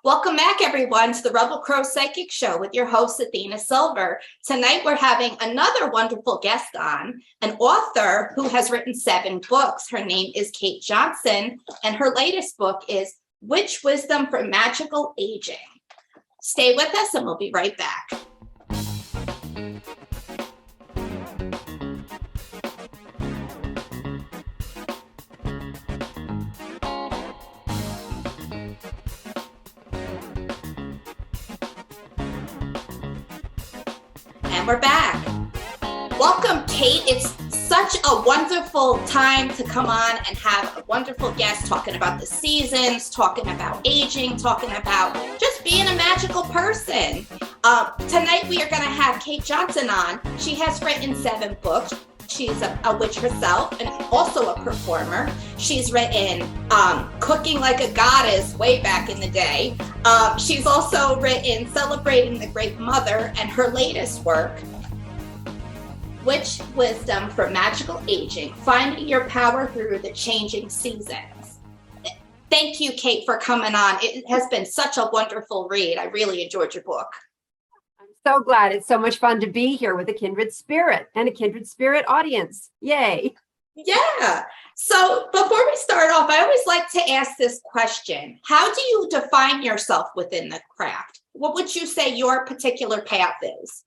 Welcome back, everyone, to the Rebel Crow Psychic Show with your host, Athena Silver. Tonight, we're having another wonderful guest on, an author who has written 7 books. Her name is Cait Johnson, and her latest book is Witch Wisdom for Magical Aging. Stay with us, and we'll be right back. We're back. Welcome, Cait. It's such a wonderful time to come on and have a wonderful guest talking about the seasons, talking about aging, talking about just being a magical person. Tonight we are going to have Cait Johnson on. She has written 7 books. She's a witch herself and also a performer. She's written Cooking Like a Goddess way back in the day. She's also written Celebrating the Great Mother, and her latest work, Witch Wisdom for Magical Aging, Finding Your Power Through the Changing Seasons. Thank you, Cait, for coming on. It has been such a wonderful read. I really enjoyed your book. So glad. It's so much fun to be here with a kindred spirit and a kindred spirit audience. Yay. Yeah. So before we start off, I always like to ask this question. How do you define yourself within the craft? What would you say your particular path is?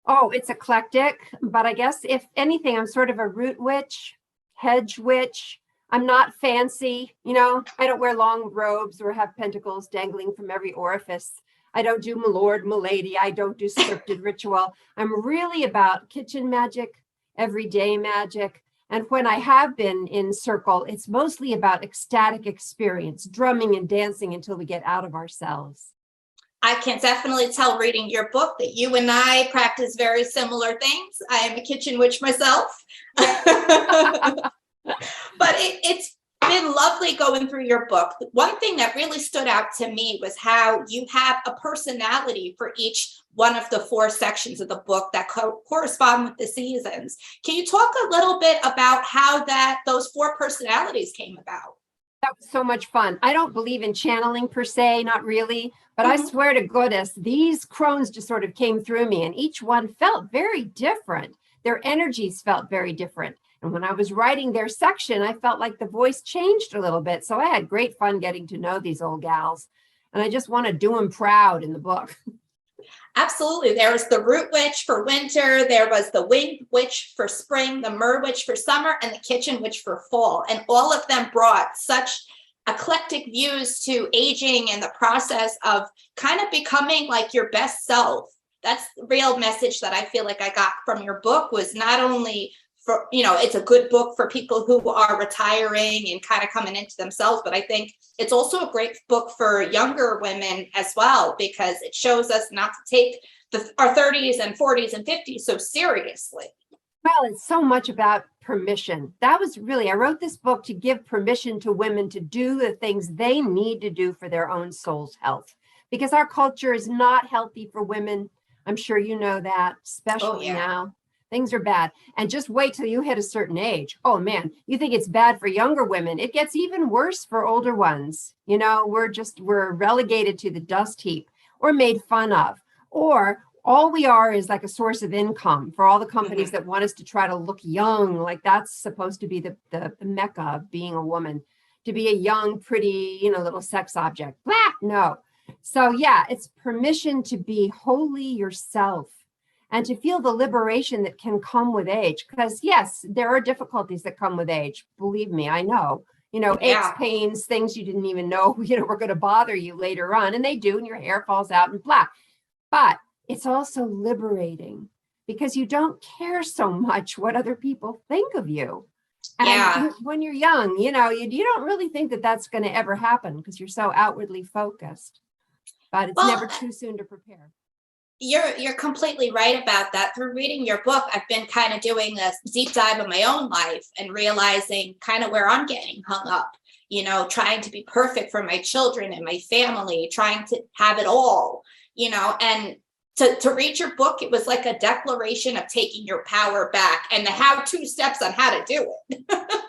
Oh, it's eclectic, but I guess if anything, I'm sort of a root witch, hedge witch. I'm not fancy. I don't wear long robes or have pentacles dangling from every orifice. I don't do my lord, my lady. I don't do scripted ritual. I'm really about kitchen magic, everyday magic. And when I have been in circle, it's mostly about ecstatic experience, drumming and dancing until we get out of ourselves. I can definitely tell reading your book that you and I practice very similar things. I am a kitchen witch myself. But it's been lovely going through your book. One thing that really stood out to me was how you have a personality for each one of the 4 sections of the book that correspond with the seasons. Can you talk a little bit about how those 4 personalities came about? That was so much fun. I don't believe in channeling per se, not really, but I swear to goodness, these crones just sort of came through me, and each one felt very different. Their energies felt very different. And when I was writing their section, I felt like the voice changed a little bit. So I had great fun getting to know these old gals. And I just want to do them proud in the book. Absolutely. There was the root witch for winter. There was the winged witch for spring, the mer witch for summer, and the kitchen witch for fall. And all of them brought such eclectic views to aging and the process of kind of becoming like your best self. That's the real message that I feel like I got from your book, was not only it's a good book for people who are retiring and kind of coming into themselves, but I think it's also a great book for younger women as well, because it shows us not to take our 30s and 40s and 50s so seriously. Well, it's so much about permission. That was really, I wrote this book to give permission to women to do the things they need to do for their own soul's health, because our culture is not healthy for women. I'm sure you know that, especially now. Things are bad. And just wait till you hit a certain age. Oh man, you think it's bad for younger women. It gets even worse for older ones. We're relegated to the dust heap or made fun of, or all we are is like a source of income for all the companies that want us to try to look young. Like that's supposed to be the mecca of being a woman, to be a young, pretty, little sex object. Blah, no. So yeah, it's permission to be wholly yourself and to feel the liberation that can come with age. Because yes, there are difficulties that come with age. Believe me, I know. Aches, pains, things you didn't even know, were going to bother you later on. And they do, and your hair falls out and blah. But it's also liberating because you don't care so much what other people think of you. And when you're young, you don't really think that that's going to ever happen because you're so outwardly focused. But it's never too soon to prepare. You're completely right about that. Through reading your book, I've been kind of doing a deep dive of my own life and realizing kind of where I'm getting hung up, trying to be perfect for my children and my family, trying to have it all, and to read your book, it was like a declaration of taking your power back and the how-to steps on how to do it.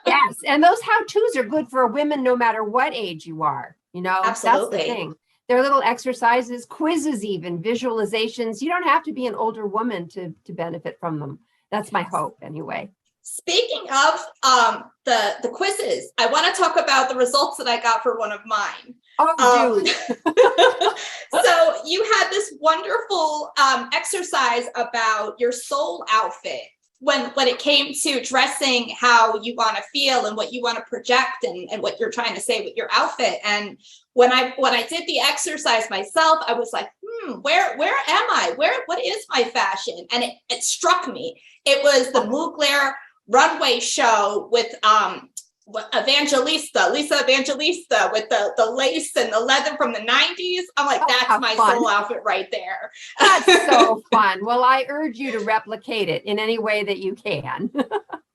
Yes. And those how-tos are good for women, no matter what age you are. Absolutely. That's the thing. There are little exercises, quizzes, even visualizations. You don't have to be an older woman to benefit from them. That's my hope anyway. Speaking of the quizzes, I want to talk about the results that I got for one of mine. Oh, dude. So you had this wonderful exercise about your soul outfit when it came to dressing how you want to feel and what you want to project and what you're trying to say with your outfit. And when I did the exercise myself, I was like, where am I? What is my fashion? And it struck me. It was the Mugler runway show with Lisa Evangelista with the lace and the leather from the 90s. I'm like, that's my soul outfit right there. That's so fun. Well, I urge you to replicate it in any way that you can.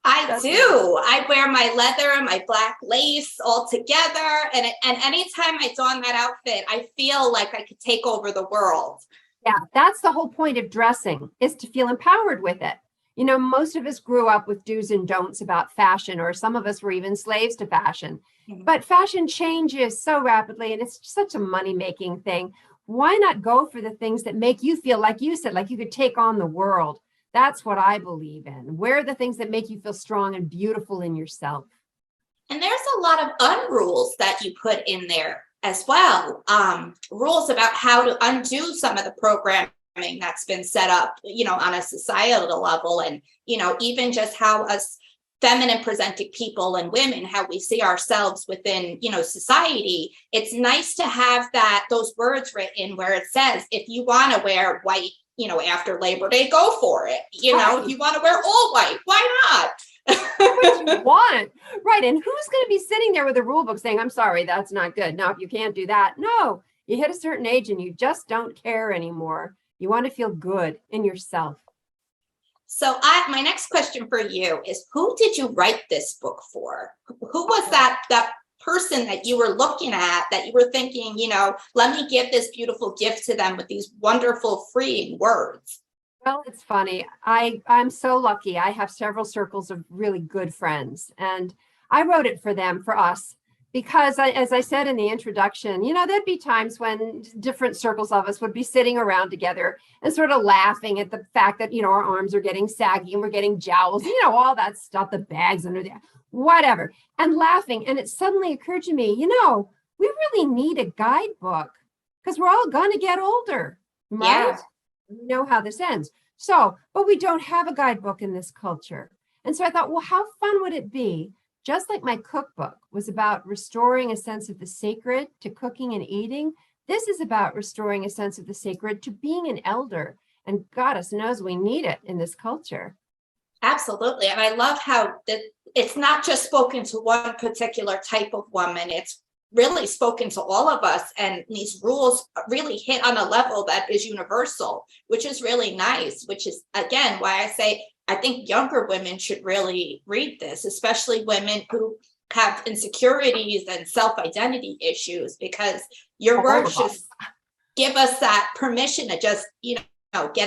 I do. I wear my leather and my black lace all together. And anytime I don that outfit, I feel like I could take over the world. Yeah, that's the whole point of dressing, is to feel empowered with it. You know, most of us grew up with do's and don'ts about fashion, or some of us were even slaves to fashion. But fashion changes so rapidly, and it's such a money-making thing. Why not go for the things that make you feel, like you said, like you could take on the world? That's what I believe in. Wear the things that make you feel strong and beautiful in yourself. And there's a lot of unrules that you put in there as well. Rules about how to undo some of the programming that's been set up, on a societal level, and, even just how us feminine presenting people and women, how we see ourselves within, society. It's nice to have those words written where it says, if you want to wear white, after Labor Day, go for it. If you want to wear all white, why not? What you want. Right. And who's going to be sitting there with a rule book saying, I'm sorry, that's not good. Now, if you can't do that, no, you hit a certain age and you just don't care anymore. You want to feel good in yourself. So my next question for you is, who did you write this book for? Who was that person that you were looking at, that you were thinking, let me give this beautiful gift to them with these wonderful freeing words? Well, it's funny. I'm so lucky. I have several circles of really good friends, and I wrote it for them, for us. Because as I said in the introduction, there'd be times when different circles of us would be sitting around together and sort of laughing at the fact that, our arms are getting saggy and we're getting jowls, all that stuff, the bags under there, whatever, and laughing. And it suddenly occurred to me, we really need a guidebook because we're all going to get older, right? Yeah. You know how this ends. So, but we don't have a guidebook in this culture. And so I thought, well, how fun would it be? Just like my cookbook was about restoring a sense of the sacred to cooking and eating, this is about restoring a sense of the sacred to being an elder. And goddess knows we need it in this culture. Absolutely. And I love how it's not just spoken to one particular type of woman. It's really spoken to all of us. And these rules really hit on a level that is universal, which is really nice, which is, again, why I say, I think younger women should really read this, especially women who have insecurities and self-identity issues, because your words just give us that permission to just,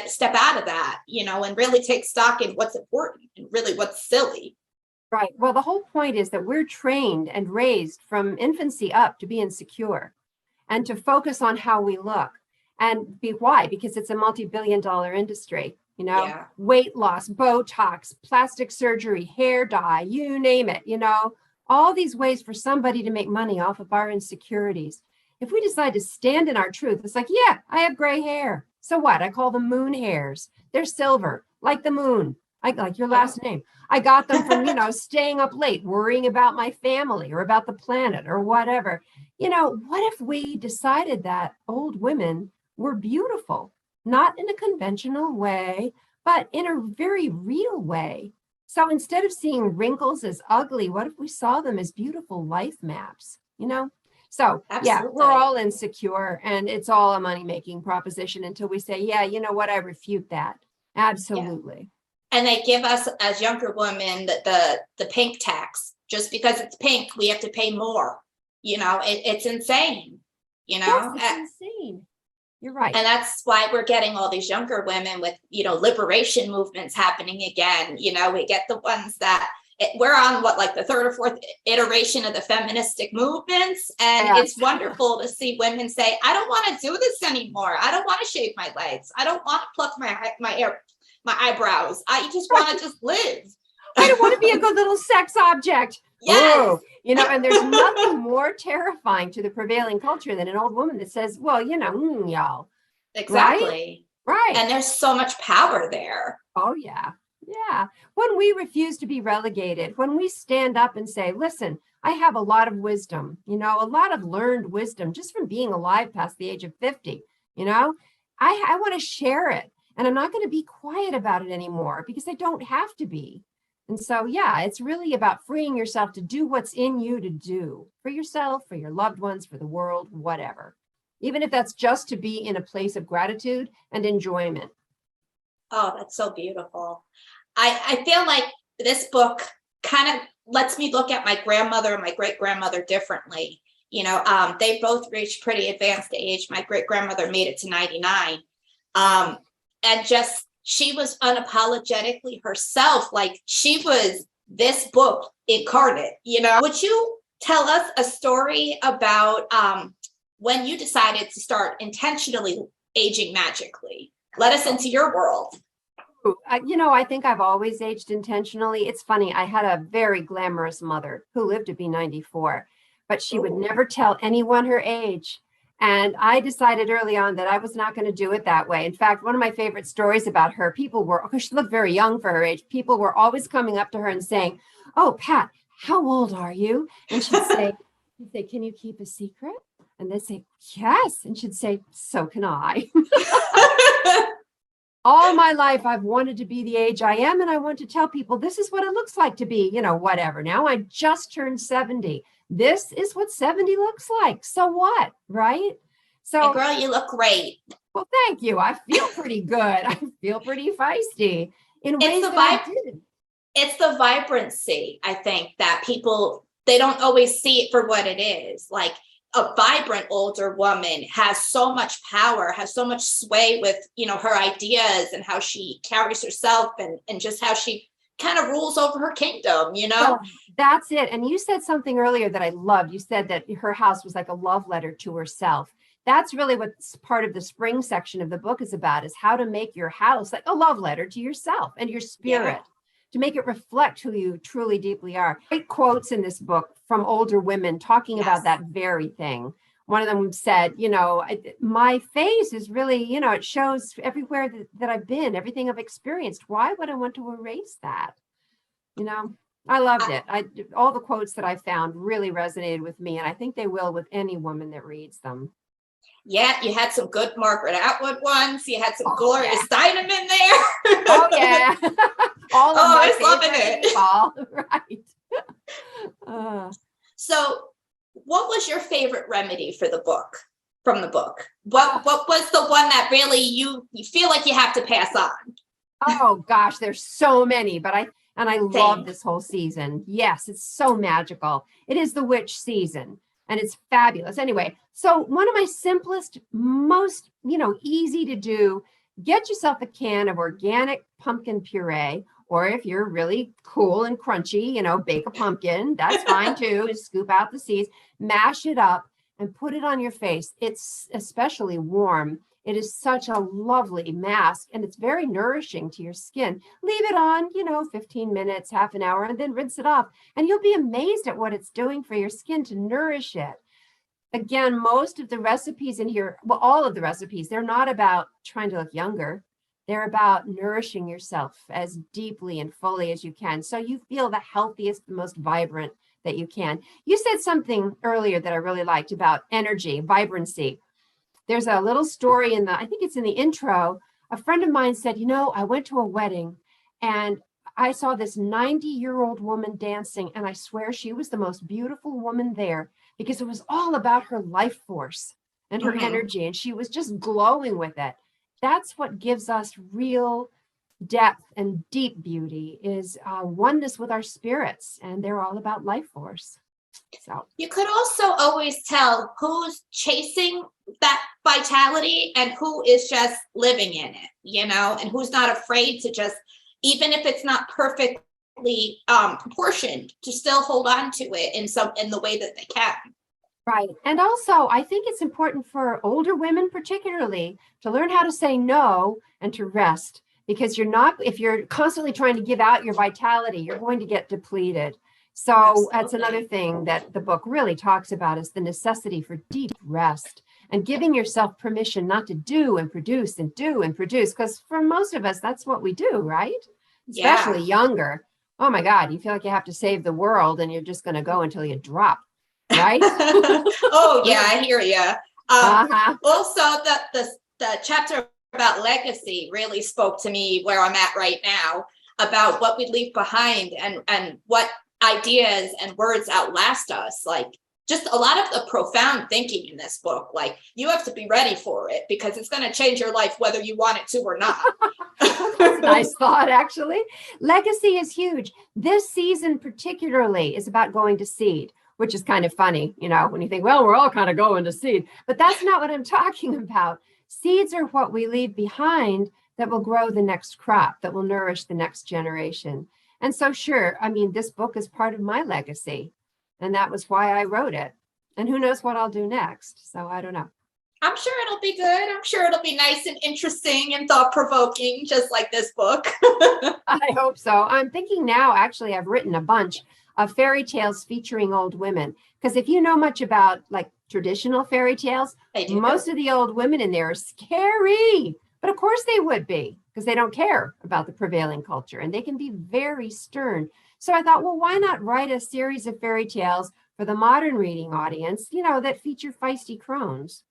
step out of that, and really take stock in what's important and really what's silly. Right. Well, the whole point is that we're trained and raised from infancy up to be insecure and to focus on how we look. And why? Because it's a multi-billion-dollar industry. Weight loss, Botox, plastic surgery, hair dye, you name it, all these ways for somebody to make money off of our insecurities. If we decide to stand in our truth, it's like, yeah, I have gray hair. So what? I call them moon hairs. They're silver, like the moon. I like your last name. I got them from, staying up late, worrying about my family or about the planet or whatever. What if we decided that old women were beautiful? Not in a conventional way, but in a very real way. So instead of seeing wrinkles as ugly, what if we saw them as beautiful life maps, So absolutely. Yeah, we're all insecure and it's all a money-making proposition until we say, yeah, you know what, I refute that. Absolutely. Yeah. And they give us as younger women the pink tax. Just because it's pink, we have to pay more. It's insane, Yes, it's insane. You're right. And that's why we're getting all these younger women with, liberation movements happening again. We get the ones that, we're on like the third or fourth iteration of the feministic movements. And it's wonderful to see women say, I don't want to do this anymore. I don't want to shave my legs. I don't want to pluck my eyebrows. I just want to just live. I don't want to be a good little sex object. Yes. You know, and there's nothing more terrifying to the prevailing culture than an old woman that says, well, you know, y'all. Exactly. Right. And there's so much power there. Oh, yeah. Yeah. When we refuse to be relegated, when we stand up and say, listen, I have a lot of wisdom, you know, a lot of learned wisdom just from being alive past the age of 50, you know, I want to share it. And I'm not going to be quiet about it anymore because I don't have to be. And so, yeah, it's really about freeing yourself to do what's in you to do for yourself, for your loved ones, for the world, whatever. Even if that's just to be in a place of gratitude and enjoyment. Oh, that's so beautiful. I feel like this book kind of lets me look at my grandmother and my great-grandmother differently. You know, they both reached pretty advanced age. My great-grandmother made it to 99. And just, she was unapologetically herself. Like, she was this book incarnate, you know. Would you tell us a story about when you decided to start intentionally aging magically? Let us into your world. You know, I think I've always aged intentionally. It's funny. I had a very glamorous mother who lived to be 94, but she would never tell anyone her age. And I decided early on that I was not going to do it that way. In fact, one of my favorite stories about her, because she looked very young for her age, people were always coming up to her and saying, oh, Pat, how old are you? And she'd say, can you keep a secret? And they'd say, yes. And she'd say, so can I. All my life, I've wanted to be the age I am, and I want to tell people this is what it looks like to be, you know, whatever. Now I just turned 70. This is what 70 looks like. So what, right? So, and girl, you look great. Well, thank you. I feel pretty good. I feel pretty feisty in ways that I did. It's the vibrancy, I think, that people, they don't always see it for what it is. Like, a vibrant older woman has so much power, has so much sway with, you know, her ideas and how she carries herself and just how she kind of rules over her kingdom, you know? Well, that's it. And you said something earlier that I loved. You said that her house was like a love letter to herself. That's really what part of the spring section of the book is about, is how to make your house like a love letter to yourself and your spirit. Yeah. To make it reflect who you truly deeply are. Great quotes in this book from older women talking about that very thing. One of them said, you know, my face is really, you know, it shows everywhere that I've been, everything I've experienced. Why would I want to erase that? You know, I loved it. All the quotes that I found really resonated with me, and I think they will with any woman that reads them. Yeah, you had some good Margaret Atwood ones. You had some Gloria Steinem in there. Oh, yeah. I was loving it. Right. So what was your favorite remedy for the book, from the book? What was the one that really you feel like you have to pass on? Oh, gosh, there's so many, but I love this whole season. Yes, it's so magical. It is the witch season. And it's fabulous. Anyway, so one of my simplest, most, you know, easy to do, get yourself a can of organic pumpkin puree, or if you're really cool and crunchy, you know, bake a pumpkin. That's fine too. Just scoop out the seeds, mash it up and put it on your face. It's especially warm. It is such a lovely mask and it's very nourishing to your skin. Leave it on, you know, 15 minutes, half an hour, and then rinse it off. And you'll be amazed at what it's doing for your skin to nourish it. Again, most of the recipes in here, well, all of the recipes, they're not about trying to look younger. They're about nourishing yourself as deeply and fully as you can. So you feel the healthiest, the most vibrant that you can. You said something earlier that I really liked about energy, vibrancy. There's a little story I think it's in the intro. A friend of mine said, you know, I went to a wedding and I saw this 90-year-old woman dancing, and I swear she was the most beautiful woman there because it was all about her life force and her energy, and she was just glowing with it. That's what gives us real depth and deep beauty, is oneness with our spirits, and they're all about life force. So you could also always tell who's chasing that vitality and who is just living in it, you know, and who's not afraid to just, even if it's not perfect proportioned to still hold on to it in the way that they can. Right. And also, I think it's important for older women, particularly, to learn how to say no and to rest, because if you're constantly trying to give out your vitality, you're going to get depleted. So Absolutely. That's another thing that the book really talks about, is the necessity for deep rest and giving yourself permission not to do and produce and do and produce. Because for most of us, that's what we do, right? Especially younger. Oh my God, you feel like you have to save the world and you're just going to go until you drop. Right? Oh yeah, I hear you. Also, the chapter about legacy really spoke to me where I'm at right now, about what we leave behind and what ideas and words outlast us. Like, just a lot of the profound thinking in this book. Like, you have to be ready for it, because it's going to change your life whether you want it to or not. That's a nice thought, actually. Legacy is huge. This season particularly is about going to seed, which is kind of funny, when you think, well, we're all kind of going to seed, but that's not what I'm talking about. Seeds are what we leave behind that will grow the next crop, that will nourish the next generation. And so, sure, this book is part of my legacy, and that was why I wrote it. And who knows what I'll do next? So I don't know. I'm sure it'll be good. I'm sure it'll be nice and interesting and thought-provoking, just like this book. I hope so. I'm thinking now, actually, I've written a bunch of fairy tales featuring old women. Because if you know much about like traditional fairy tales, most of the old women in there are scary. But of course they would be, because they don't care about the prevailing culture, and they can be very stern. So I thought, well, why not write a series of fairy tales for the modern reading audience, that feature feisty crones?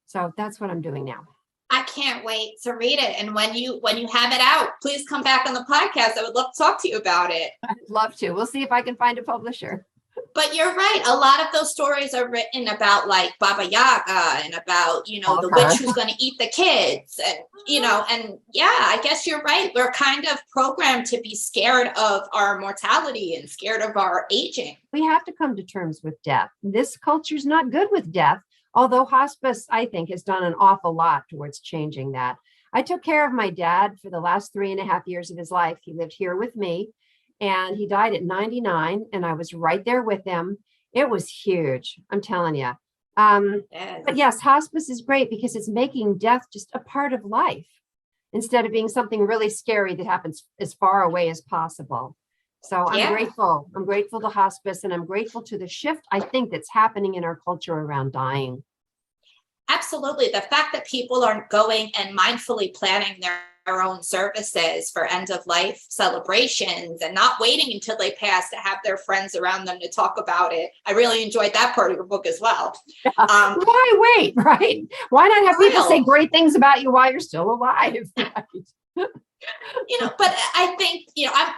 So that's what I'm doing now. I can't wait to read it. And when you have it out, please come back on the podcast. I would love to talk to you about it. I'd love to. We'll see if I can find a publisher. But you're right. A lot of those stories are written about like Baba Yaga and about, the witch who's going to eat the kids. And, and yeah, I guess you're right. We're kind of programmed to be scared of our mortality and scared of our aging. We have to come to terms with death. This culture's not good with death. Although hospice, I think, has done an awful lot towards changing that. I took care of my dad for the last 3.5 years of his life. He lived here with me, and he died at 99, and I was right there with him. It was huge, I'm telling you. But yes, hospice is great because it's making death just a part of life instead of being something really scary that happens as far away as possible. So I'm grateful. I'm grateful to hospice, and I'm grateful to the shift, I think, that's happening in our culture around dying. Absolutely. The fact that people are going and mindfully planning their own services for end of life celebrations and not waiting until they pass to have their friends around them to talk about it. I really enjoyed that part of your book as well. Why wait, right? Why not have people say great things about you while you're still alive? Right? But I think,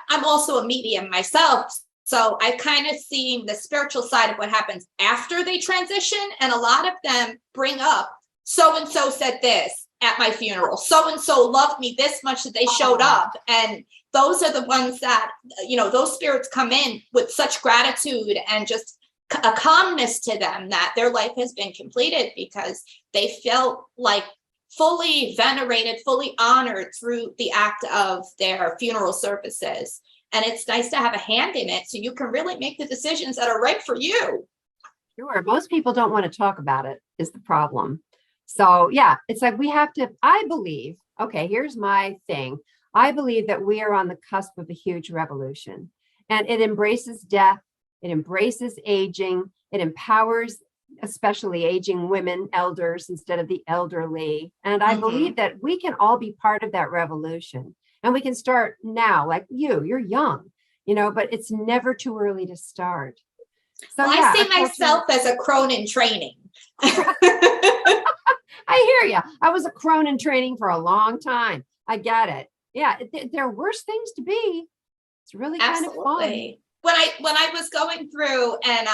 I'm also a medium myself. So I've kind of seen the spiritual side of what happens after they transition. And a lot of them bring up, so-and-so said this at my funeral. So-and-so loved me this much that they showed up. And those are the ones that, those spirits come in with such gratitude and just a calmness to them that their life has been completed because they felt like fully venerated, fully honored through the act of their funeral services. And it's nice to have a hand in it so you can really make the decisions that are right for you. Sure. Most people don't want to talk about it is the problem. So yeah, it's like we have to, I believe, okay, here's my thing. I believe that we are on the cusp of a huge revolution, and it embraces death. It embraces aging. It empowers especially aging women, elders instead of the elderly. And I believe that we can all be part of that revolution, and we can start now, like you're young, but it's never too early to start. So I see myself as a crone in training. I hear you. I was a crone in training for a long time. I get it. Yeah. There are worse things to be. It's really kind of fun. When I was going through and,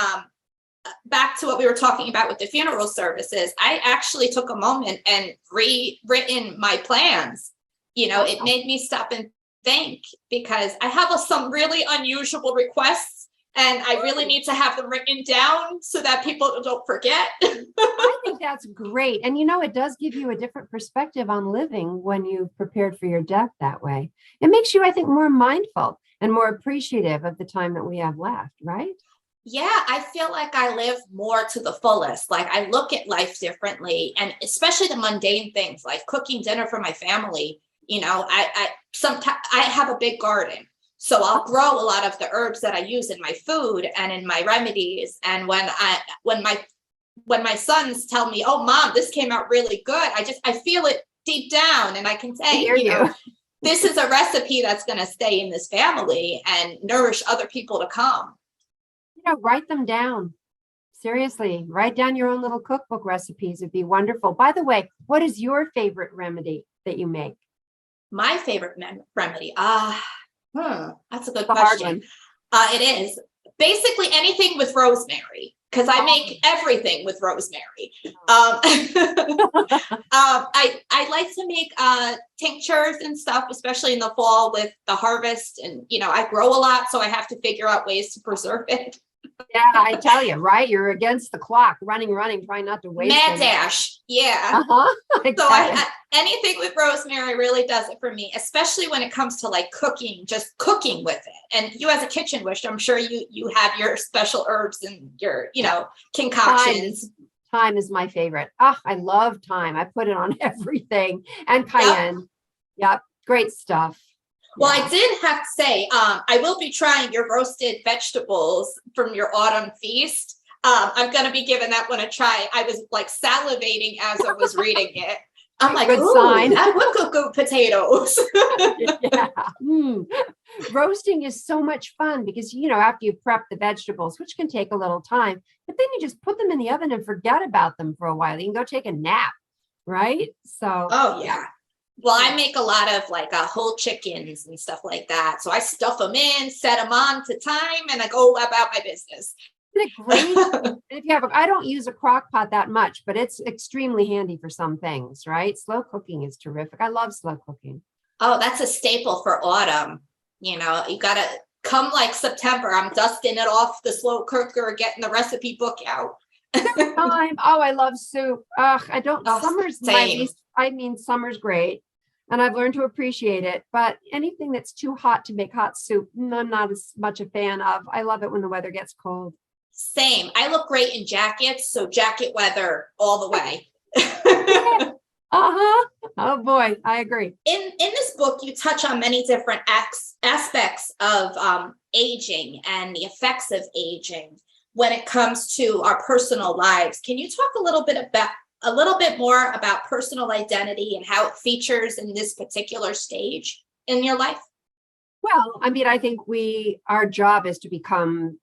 back to what we were talking about with the funeral services, I actually took a moment and rewritten my plans. It made me stop and think, because I have some really unusual requests and I really need to have them written down so that people don't forget. I think that's great. And it does give you a different perspective on living when you've prepared for your death that way. It makes you, I think, more mindful. and more appreciative of the time that we have left, right? Yeah, I feel like I live more to the fullest. Like I look at life differently, and especially the mundane things like cooking dinner for my family. You know, I sometimes I have a big garden, so I'll grow a lot of the herbs that I use in my food and in my remedies. And when my sons tell me, "Oh, Mom, this came out really good," I feel it deep down, and I can say, this is a recipe that's going to stay in this family and nourish other people to come. Write them down. Seriously, write down your own little cookbook recipes. It'd be wonderful. By the way, what is your favorite remedy that you make? My favorite remedy? That's a good The question. It is basically anything with rosemary, because I make everything with rosemary. I like to make tinctures and stuff, especially in the fall with the harvest. And, I grow a lot, so I have to figure out ways to preserve it. Yeah, I tell you, right? You're against the clock, running, trying not to waste Mad any. dash. Yeah. Exactly. So anything with rosemary really does it for me, especially when it comes to like cooking, just cooking with it. And you as a kitchen witch, I'm sure you have your special herbs and your, concoctions. Thyme is my favorite. I love thyme. I put it on everything. And cayenne. Yep. Great stuff. Well, I did have to say, I will be trying your roasted vegetables from your autumn feast. I'm going to be giving that one a try. I was like salivating as I was reading it. I'm like, good ooh, sign. I would cook good potatoes. Roasting is so much fun because, after you prep the vegetables, which can take a little time, but then you just put them in the oven and forget about them for a while. You can go take a nap, right? So. Oh, yeah. Well, I make a lot of like whole chickens and stuff like that. So I stuff them in, set them on to time, and I go about my business. Isn't it great? If you have, I don't use a crock pot that much, but it's extremely handy for some things, right? Slow cooking is terrific. I love slow cooking. Oh, that's a staple for autumn. You got to come like September. I'm dusting it off the slow cooker, getting the recipe book out. Time. Oh, I love soup. I don't. Summer's my least. Summer's great. And I've learned to appreciate it, but anything that's too hot to make hot soup, I'm not as much a fan of. I love it when the weather gets cold. Same. I look great in jackets, so jacket weather all the way. Oh boy, I agree. In this book, you touch on many different aspects of aging and the effects of aging when it comes to our personal lives. Can you talk a little bit more about personal identity and how it features in this particular stage in your life? Well, I think our job is to become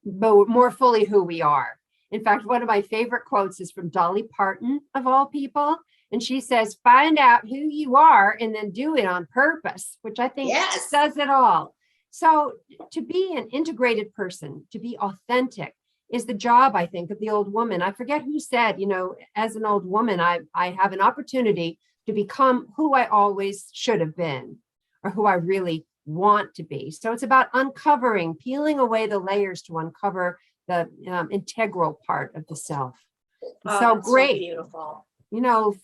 more fully who we are. In fact, one of my favorite quotes is from Dolly Parton, of all people. And she says, find out who you are and then do it on purpose, which I think says it all. So to be an integrated person, to be authentic, is the job, I think, of the old woman. I forget who said, as an old woman, I have an opportunity to become who I always should have been or who I really want to be. So it's about uncovering, peeling away the layers to uncover the integral part of the self. So great. So beautiful.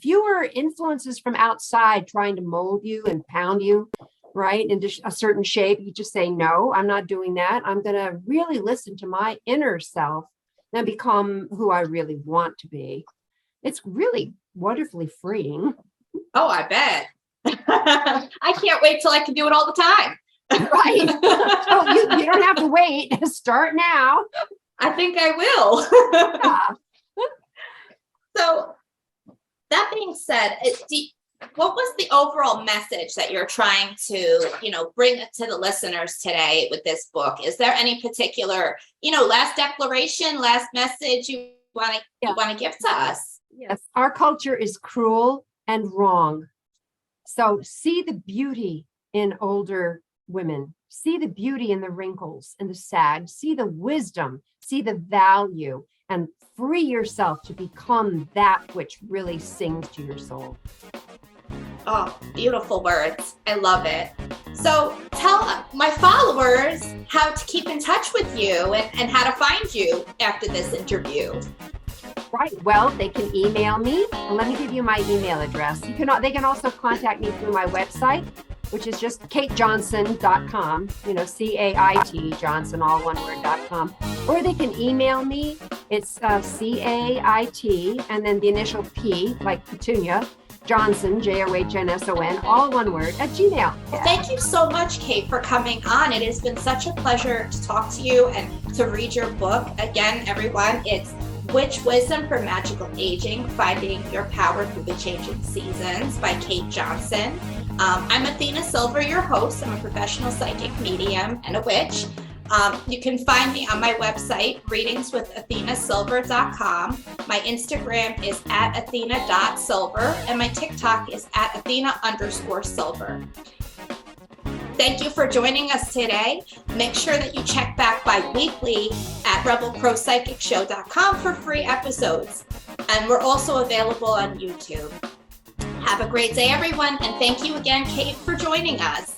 Fewer influences from outside trying to mold you and pound you, right, into a certain shape. You just say, no, I'm not doing that. I'm going to really listen to my inner self and become who I really want to be. It's really wonderfully freeing. Oh, I bet. I can't wait till I can do it all the time. Right. Oh, you don't have to wait. Start now. I think I will. So that being said, what was the overall message that you're trying to, bring to the listeners today with this book? Is there any particular, last declaration, last message you want to give to us? Yes, our culture is cruel and wrong. So see the beauty in older women. See the beauty in the wrinkles and the sag. See the wisdom. See the value. And free yourself to become that which really sings to your soul. Oh, beautiful words. I love it. So tell my followers how to keep in touch with you and how to find you after this interview. Right. Well, they can email me. And let me give you my email address. They can also contact me through my website, which is just caitjohnson.com, CAIT Johnson, all one word.com. Or they can email me. It's CAIT and then the initial P, like Petunia, Johnson, JOHNSON, all one word, at Gmail. Well, thank you so much, Cait, for coming on. It has been such a pleasure to talk to you and to read your book. Again, everyone, it's Witch Wisdom for Magical Aging, Finding Your Power Through the Changing Seasons by Cait Johnson. I'm Athena Silver, your host. I'm a professional psychic medium and a witch. You can find me on my website, readingswithathenasilver.com. My Instagram is @athena.silver, and my TikTok is @athena_silver. Thank you for joining us today. Make sure that you check back bi-weekly at rebelcrowpsychicshow.com for free episodes. And we're also available on YouTube. Have a great day, everyone, and thank you again, Cait, for joining us.